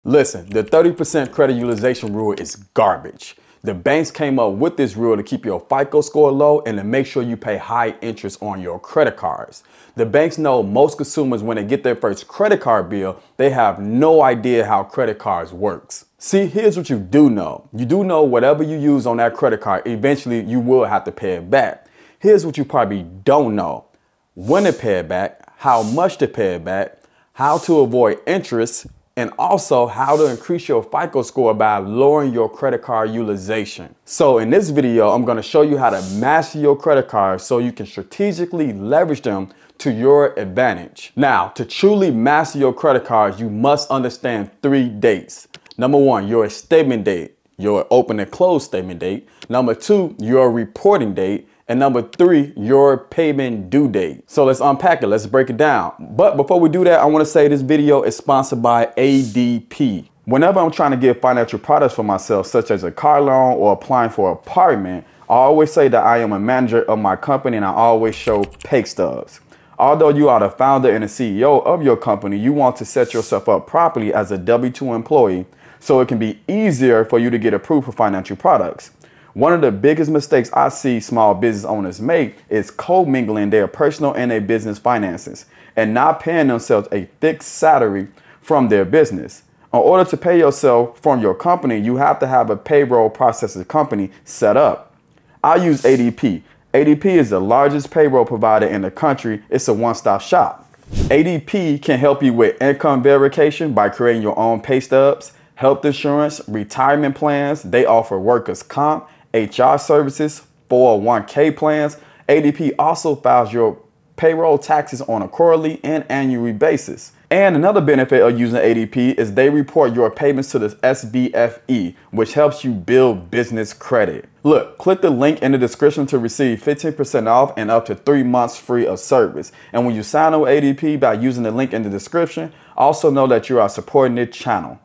Listen, the 30% credit utilization rule is garbage. The banks came up with this rule to keep your FICO score low and to make sure you pay high interest on your credit cards. The banks know most consumers, when they get their first credit card bill, they have no idea how credit cards works. See, here's what you do know. You do know whatever you use on that credit card, eventually you will have to pay it back. Here's what you probably don't know. When to pay it back, how much to pay it back, how to avoid interest, and also how to increase your FICO score by lowering your credit card utilization. So in this video, I'm going to show you how to master your credit cards so you can strategically leverage them to your advantage. Now, to truly master your credit cards, you must understand 3 dates. Number 1, your statement date, your open and close statement date. Number 2, your reporting date. And number 3, your payment due date. So let's unpack it. Let's break it down. But before we do that, I want to say this video is sponsored by ADP. Whenever I'm trying to get financial products for myself, such as a car loan or applying for an apartment, I always say that I am a manager of my company and I always show pay stubs. Although you are the founder and the CEO of your company, you want to set yourself up properly as a W-2 employee so it can be easier for you to get approved for financial products. One of the biggest mistakes I see small business owners make is commingling their personal and their business finances and not paying themselves a fixed salary from their business. In order to pay yourself from your company, you have to have a payroll processing company set up. I use ADP. ADP is the largest payroll provider in the country. It's a one-stop shop. ADP can help you with income verification by creating your own pay stubs, health insurance, retirement plans. They offer workers' comp, HR services, 401k plans. ADP also files your payroll taxes on a quarterly and annual basis. And another benefit of using ADP is they report your payments to the SBFE, which helps you build business credit. Look, click the link in the description to receive 15% off and up to 3 months free of service. And when you sign up with ADP by using the link in the description, also know that you are supporting this channel.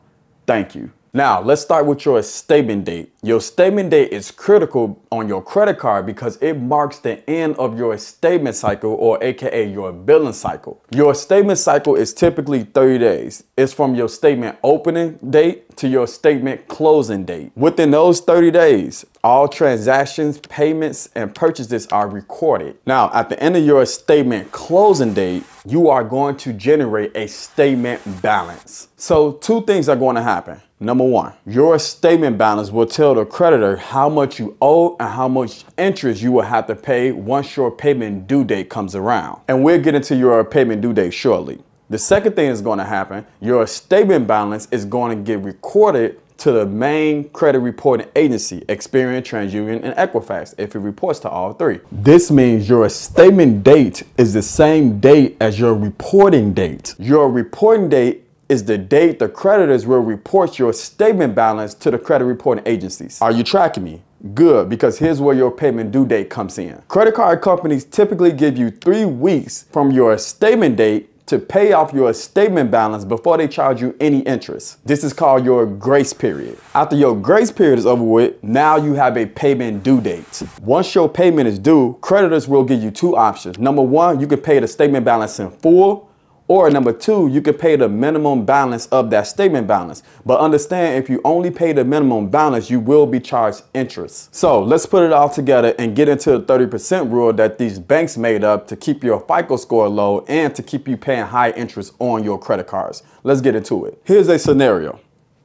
Thank you. Now, let's start with your statement date. Your statement date is critical on your credit card because it marks the end of your statement cycle, or AKA your billing cycle. Your statement cycle is typically 30 days. It's from your statement opening date to your statement closing date. Within those 30 days, all transactions, payments, and purchases are recorded. Now, at the end of your statement closing date, you are going to generate a statement balance. So 2 things are going to happen. Number 1, your statement balance will tell the creditor how much you owe and how much interest you will have to pay once your payment due date comes around. And we'll get into your payment due date shortly. The second thing that's going to happen, your statement balance is going to get recorded to the main credit reporting agency, Experian, TransUnion, and Equifax, if it reports to all 3. This means your statement date is the same date as your reporting date. Your reporting date is the date the creditors will report your statement balance to the credit reporting agencies. Are you tracking me? Good, because here's where your payment due date comes in. Credit card companies typically give you 3 weeks from your statement date to pay off your statement balance before they charge you any interest. This is called your grace period. After your grace period is over with, now you have a payment due date. Once your payment is due, creditors will give you 2 options. Number 1, you can pay the statement balance in full. Or number 2, you can pay the minimum balance of that statement balance. But understand, if you only pay the minimum balance, you will be charged interest. So let's put it all together and get into the 30% rule that these banks made up to keep your FICO score low and to keep you paying high interest on your credit cards. Let's get into it. Here's a scenario.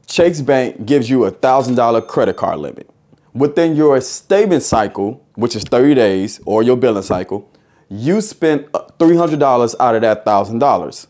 Chase Bank gives you a $1,000 credit card limit. Within your statement cycle, which is 30 days, or your billing cycle, you spent $300 out of that $1,000.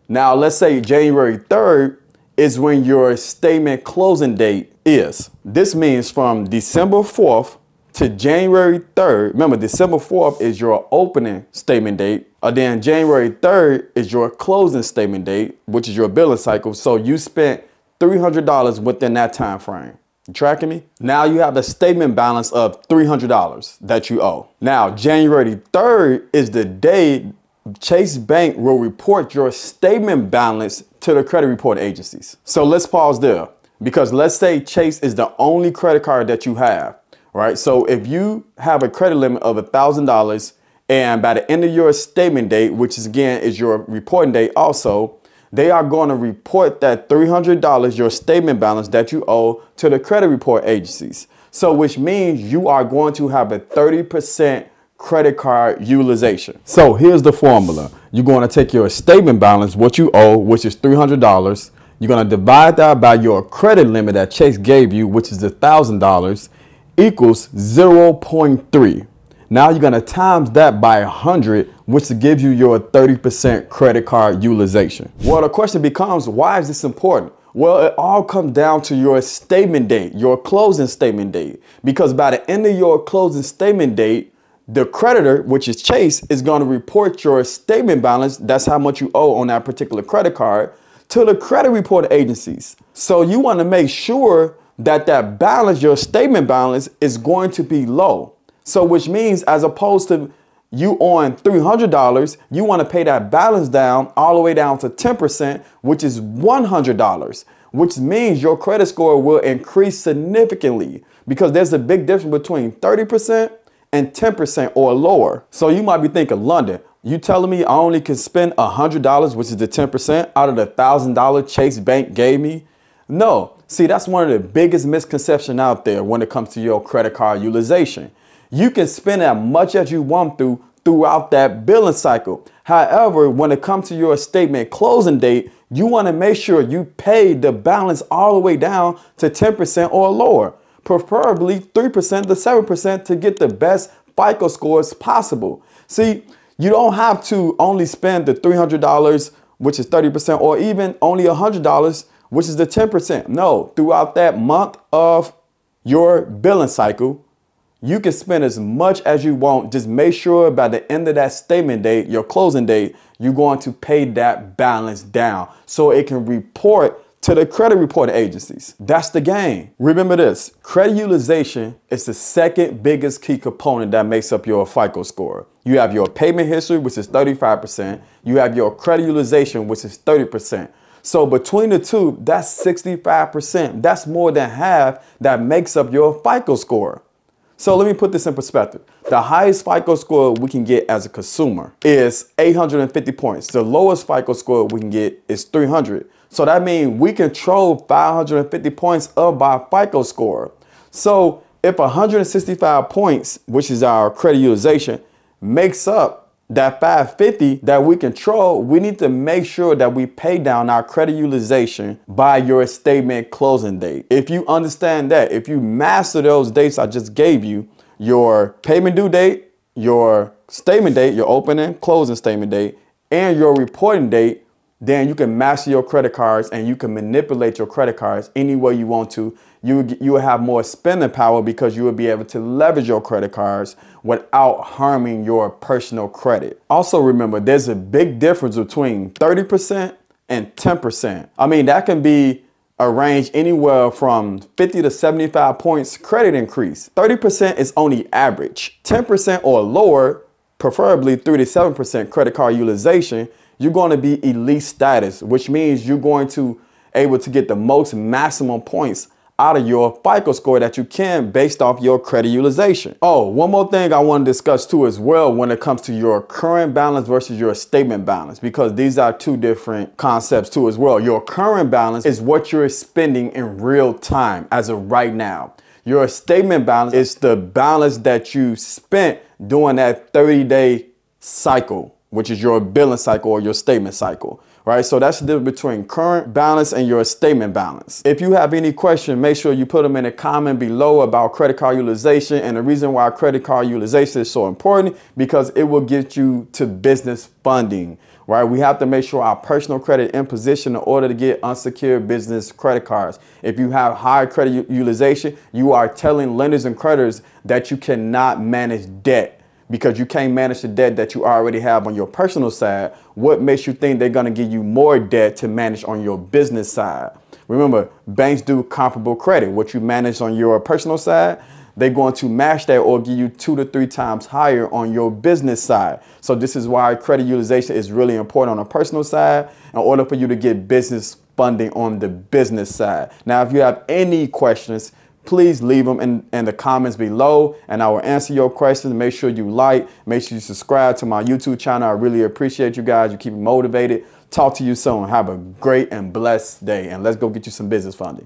Now, let's say January 3rd is when your statement closing date is. This means from December 4th to January 3rd. Remember, December 4th is your opening statement date. Then January 3rd is your closing statement date, which is your billing cycle. So you spent $300 within that time frame. You tracking me? Now you have the statement balance of $300 that you owe. Now, January 3rd is the day Chase Bank will report your statement balance to the credit report agencies. So let's pause there, because let's say Chase is the only credit card that you have, right? So if you have a credit limit of $1,000 and by the end of your statement date, which is again is your reporting date also, they are going to report that $300, your statement balance that you owe, to the credit report agencies. So which means you are going to have a 30% credit card utilization. So here's the formula. You're going to take your statement balance, what you owe, which is $300. You're going to divide that by your credit limit that Chase gave you, which is $1,000, equals 0.3. Now you're going to times that by 100, which gives you your 30% credit card utilization. Well, the question becomes, why is this important? Well, it all comes down to your statement date, your closing statement date, because by the end of your closing statement date, the creditor, which is Chase, is going to report your statement balance. That's how much you owe on that particular credit card, to the credit report agencies. So you want to make sure that that balance, your statement balance, is going to be low. So which means, as opposed to you on $300, you want to pay that balance down all the way down to 10%, which is $100, which means your credit score will increase significantly, because there's a big difference between 30% and 10% or lower. So you might be thinking, London, you telling me I only can spend $100, which is the 10% out of the $1,000 Chase Bank gave me? No. See, that's one of the biggest misconceptions out there when it comes to your credit card utilization. You can spend as much as you want throughout that billing cycle. However, when it comes to your statement closing date, you want to make sure you pay the balance all the way down to 10% or lower, preferably 3% to 7% to get the best FICO scores possible. See, you don't have to only spend the $300, which is 30%, or even only $100, which is the 10%. No, throughout that month of your billing cycle, you can spend as much as you want. Just make sure by the end of that statement date, your closing date, you're going to pay that balance down so it can report to the credit report agencies. That's the game. Remember this, credit utilization is the second biggest key component that makes up your FICO score. You have your payment history, which is 35%. You have your credit utilization, which is 30%. So between the two, that's 65%. That's more than half that makes up your FICO score. So let me put this in perspective. The highest FICO score we can get as a consumer is 850 points. The lowest FICO score we can get is 300. So that means we control 550 points of our FICO score. So if 165 points, which is our credit utilization, makes up that 550 that we control, we need to make sure that we pay down our credit utilization by your statement closing date. If you understand that, if you master those dates I just gave you, your payment due date, your statement date, your opening, closing statement date, and your reporting date, then you can master your credit cards and you can manipulate your credit cards any way you want to. You will have more spending power because you will be able to leverage your credit cards without harming your personal credit. Also remember, there's a big difference between 30% and 10%. I mean, that can be a range anywhere from 50 to 75 points credit increase. 30% is only average. 10% or lower, preferably 3 to 7% credit card utilization, you're going to be elite status, which means you're going to able to get the most maximum points out of your FICO score that you can based off your credit utilization. Oh, one more thing I want to discuss too as well when it comes to your current balance versus your statement balance, because these are two different concepts too as well. Your current balance is what you're spending in real time as of right now. Your statement balance is the balance that you spent during that 30-day cycle, which is your billing cycle or your statement cycle, right? So that's the difference between current balance and your statement balance. If you have any question, make sure you put them in a comment below about credit card utilization. And the reason why credit card utilization is so important, because it will get you to business funding, right? We have to make sure our personal credit in position in order to get unsecured business credit cards. If you have high credit utilization, you are telling lenders and creditors that you cannot manage debt, because you can't manage the debt that you already have on your personal side. What makes you think they're going to give you more debt to manage on your business side? Remember, banks do comparable credit. What you manage on your personal side, they're going to match that or give you 2 to 3 times higher on your business side. So this is why credit utilization is really important on the personal side in order for you to get business funding on the business side. Now, if you have any questions, please leave them in the comments below and I will answer your questions. Make sure you like, make sure you subscribe to my YouTube channel. I really appreciate you guys. You keep me motivated. Talk to you soon. Have a great and blessed day. And let's go get you some business funding.